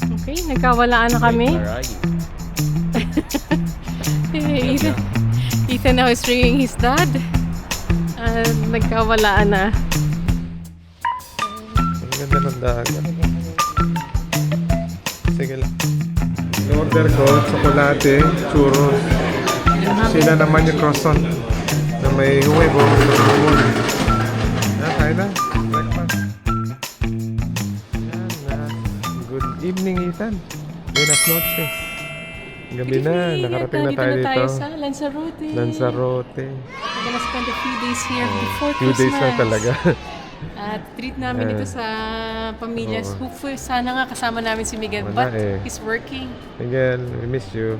Okay, nagkawalaan na kami. Where are you? Ethan now is ringing his dad. Nagkawalaan na. Ang ganda ng dagat. Sige lang. Order ko, tsokolate, churros. Sila naman yung croissant na may huwego. Kaya na. Breakfast. Yan na. Good evening, Ethan. Buenas noches. Gabi na. Nakarating na tayo dito. Sa Lanzarote. Lanzarote. We're gonna spend a few days here before Few days na Christmas. talaga. At treat namin ito sa pamilya. Oo. Hopefully, sana nga kasama namin si Miguel. Wala But eh. he's working. Miguel, we miss you.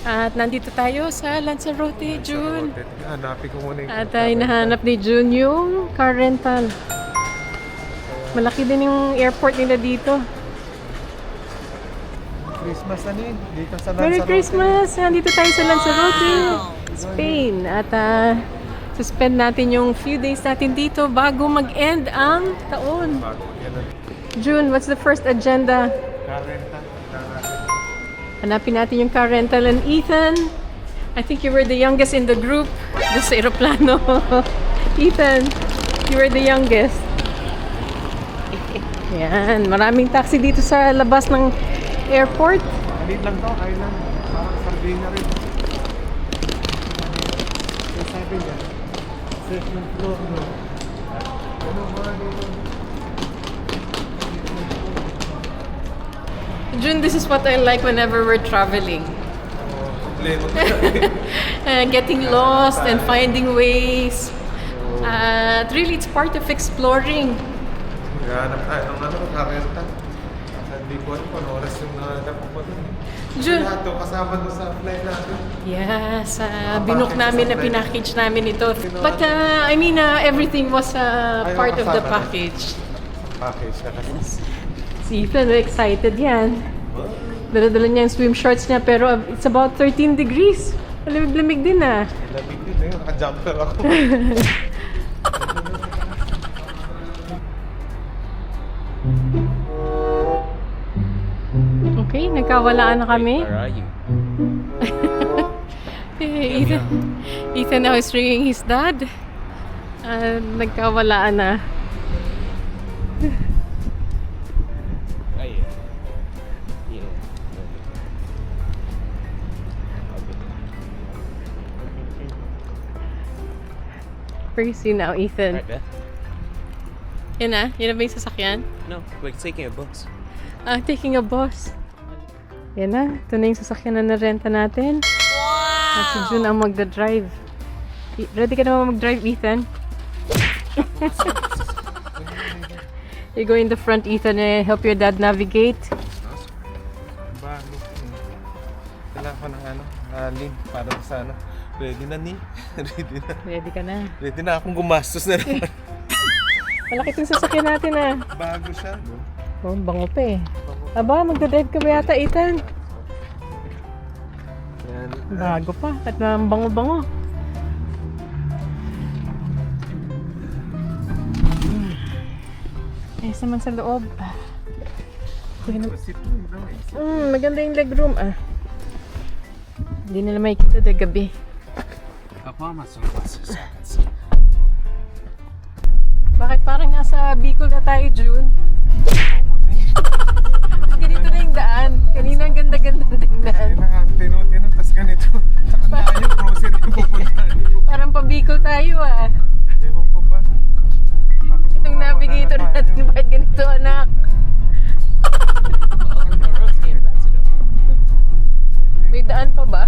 At nandito tayo sa Lanzarote, June. Hanapin ko muna yung At hinahanap ni June yung car rental. Malaki din yung airport nila dito. Christmas na din. Dito sa Merry Lanzarote. Christmas! Nandito tayo sa Lanzarote, Spain. At suspend natin yung few days natin dito bago mag-end ang taon. Bago yan ang June, what's the first agenda? car rental. Hanapin natin yung car rental. And Ethan, I think you were the youngest in the group. Doon sa aeroplano. Ethan, you were the youngest. Yan, maraming taxi dito sa labas ng airport. Malit lang to, island. Parang Sardinia rin. Yung sabi niya, second floor no. Ano mga dito? June, this is what I like whenever we're traveling. Problema ko. Getting lost and finding ways. Really, it's part of exploring. Hanap tayo ng ano, car rental. Hindi ko alam kung oras yung nahanap ko dun. June. Lahat to kasama doon sa flight natin. Yes, binook namin na pinackage namin ito. But I mean, everything was part of the package. Package na kasi. Si Ethan, excited yan. Dala-dala niya yung swim shorts niya, pero it's about 13 degrees. Lamig-lamig din ah. Lamig din eh, naka-jumper ako. Okay, nagkawalaan na kami. Where are you? Ethan now is ringing his dad. Nagkawalaan na. Oh, yeah. Yeah. Where is he now, Ethan? Right, Beth? Yan na? Yan na ba yung sasakyan? No, we're taking a bus. Taking a bus. Yan na. Ito na yung sasakyan na narenta natin. Wow! At si June ang magdadrive. Ready ka naman mag-drive, Ethan? You go in the front, Ethan, and help your dad navigate. Bago. Kailangan ko ng ano, link para sa ano. Ready na ni? Ready na. Ready ka na. Ready na akong gumastos na naman. Malaki itong sasakyan natin ah. Bago siya, no? Oh, bango pa eh. Aba, magdadrive ka ba yata, Ethan? Yan. Bago pa. At bango-bango. Ayos naman sa loob. Maganda yung legroom ah. Hindi nila makikita dahil gabi. Bakit parang nasa Bicol na tayo, June? Ganito na yung daan. Kanina ang ganda-ganda tingnan. Tino, tas ganito. Saka na yung grocery yung pupuntahan ko. Parang pa-Bicol tayo ah. Ewan pa ba? Itong navigator natin, bakit ganito anak? Oh, the road's getting better though. May daan pa ba?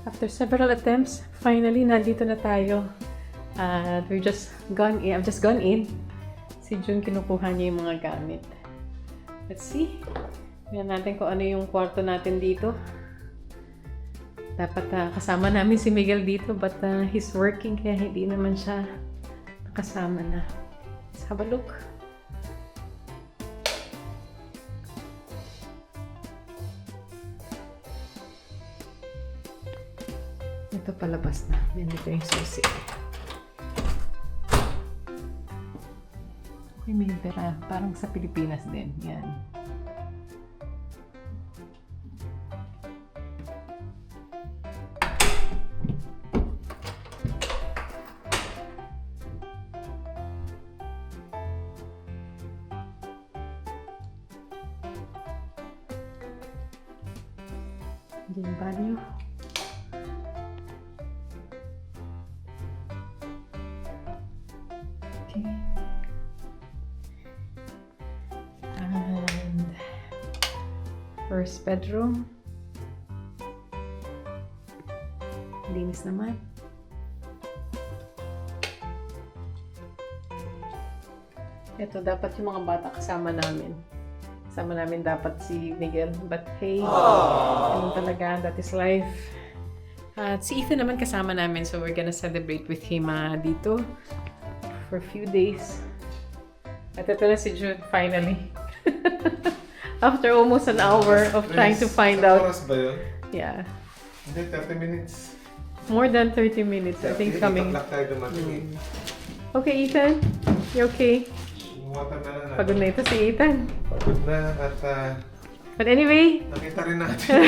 After several attempts, finally, nandito na tayo. We've just gone in. I've just gone in. Si June, kinukuha niya yung mga gamit. Let's see. Tingnan natin kung ano yung kwarto natin dito. Dapat kasama namin si Miguel dito, but he's working, kaya hindi naman siya nakasama na. Let's have a look. Ito palabas na. Nandito yung susi. Okay, may pera. Parang sa Pilipinas din. Yan. Hindi yung banyo. Okay. And first bedroom. Linis naman. Ito, dapat yung mga bata kasama namin. Kasama namin dapat si Miguel. But hey, ano talaga, that is life. At si Ethan naman kasama namin, so we're gonna celebrate with him dito for a few days. At ito na si June, finally. After almost an hour of trying to find out. Oras ba yun? Yeah. Hindi, 30 minutes. More than 30 minutes, I think, coming. Ipaklak tayo dumating. Okay, Ethan? You okay? Watermelon na. Pagod na ito si Ethan. Pagod na at But anyway, nakita rin natin.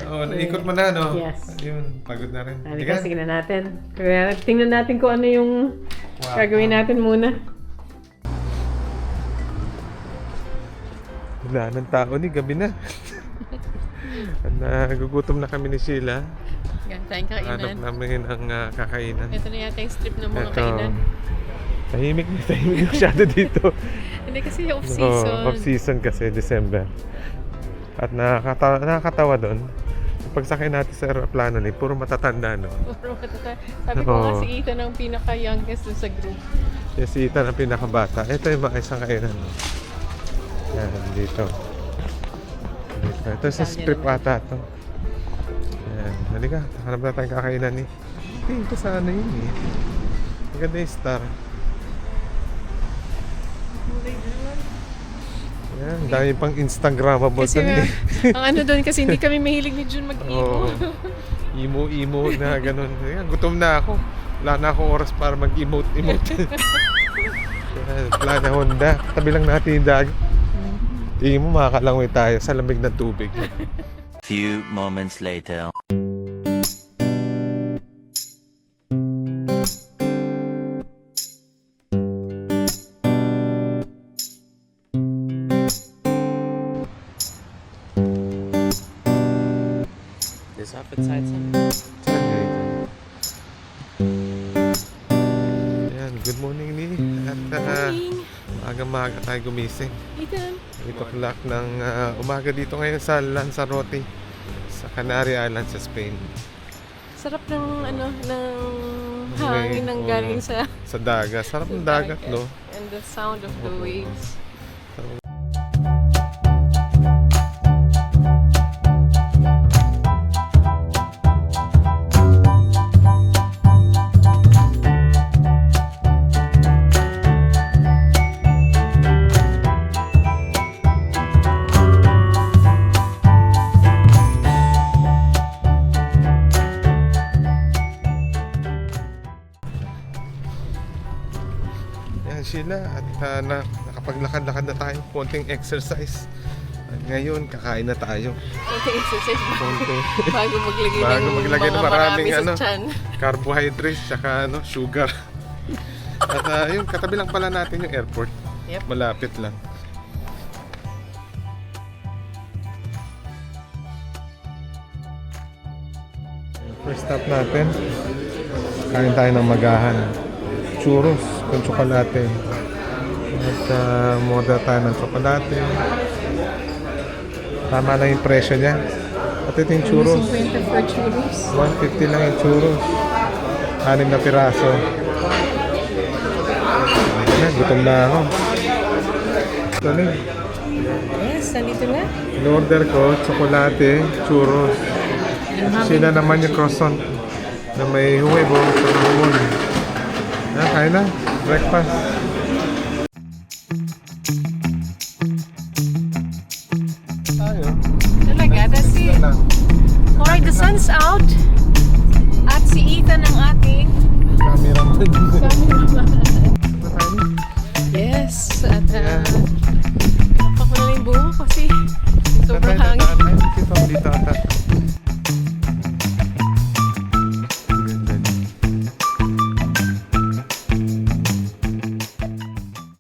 Naikot mo na, no? Yes. Yun, pagod na rin. halika, sige na natin. Kaya tingnan natin kung ano yung gagawin natin muna. Wala ng tao ni, gabi na. Nagugutom na kami ni Sheila. Yan, tayong Hanap kainan. namin ang kakainan. Ito na yata yung strip ng mga Ito. kainan. Tahimik masyado dito. Hindi kasi off-season. Off-season kasi, December. At nakakatawa doon. Pagsakay natin sa aeroplano ni, puro matatanda, no? Sabi ko nga Oo. si Ethan ang pinaka-youngest dun sa group. Yung si Ethan ang pinakabata. Ito yung mga isang kainan. No? Yan, dito. Ito sa strip ata to. Yan, halika. Hanap na tayong kakainan ni. Ito sa ano yun eh. Maganda yung star. Yan, dami pang Instagrammable Kasi doon eh. ang ano doon, kasi hindi kami mahilig ni June mag-imo. Oo. Imo-imo na ganun. Yan, gutom na ako. Wala na akong oras para mag-emote-emote. Yan, Plana Honda. Tabi lang natin yung dagat. Tingin mo makakalangoy tayo sa lamig ng tubig. Few moments later. This off inside some. Ayan, good morning ni. At maaga-maaga tayo gumising. Ethan, 8 o'clock ng umaga dito ngayon sa Lanzarote, sa Canary Islands sa Spain. sarap ng ano, ng hangin ng galing sa Sa dagat. Sarap ng dagat, no? And the sound of the waves. Yan Sheila, at nakapaglakad-lakad na tayo, konting exercise. At ngayon, kakain na tayo. Okay, exercise Konting bago maglagay Bago maglagay ng maraming marami ano, sa tiyan. carbohydrates, tsaka sugar. At yun, katabi lang pala natin yung airport. Yep. Malapit lang. First stop natin, kain tayo ng magahan. Churros con chocolate. At model tayo ng chocolate. Tama lang yung presyo niya. At ito yung churros. 50 for churros. 150 lang yung churros. 6 na piraso. Ayan, gutom na ako. Tuloy. Yes, nandito na. In-order ko, chocolate, churros. Sila naman yung croissant na may huwebo sa humon. Ayan, kain na. Breakfast. Tayo. Talaga, that's it. Sila na. Alright, the sun's out. At si Ethan ang